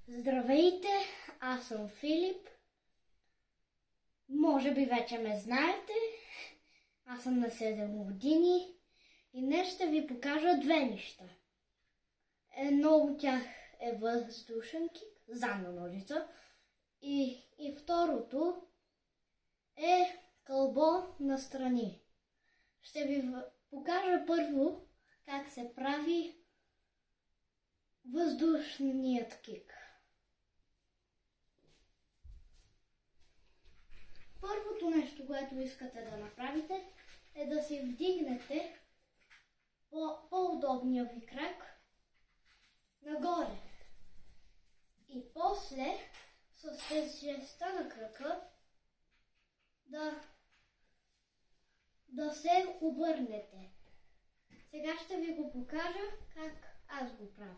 Здравейте, аз съм Филип. Може би вече ме знаете. Аз съм на 7 години и днес ще ви покажа две неща. Едно от тях е въздушен кик, задна ножица. И второто е кълбо настрани. Ще ви покажа първо как се прави въздушният кик. Първото нещо, което искате да направите, е да си вдигнете по-удобния ви крак нагоре. И после с тежестта на крака да се обърнете. Сега ще ви го покажа как аз го правя.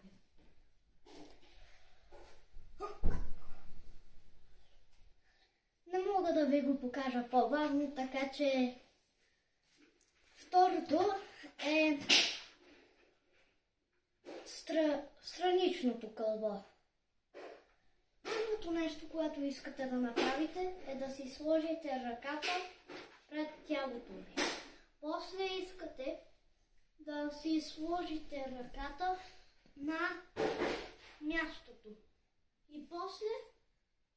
Не мога да ви го покажа по-бавно, така че второто е страничното кълбо. Първото нещо, което искате да направите, е да си сложите ръката пред тялото ви. После искате да си сложите ръката на мястото. И после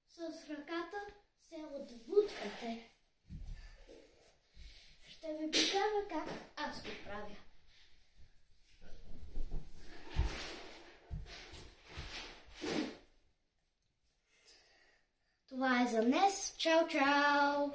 с ръката се отбутвате. Ще ви покажа как аз го правя. Това е за днес. Чао, чао!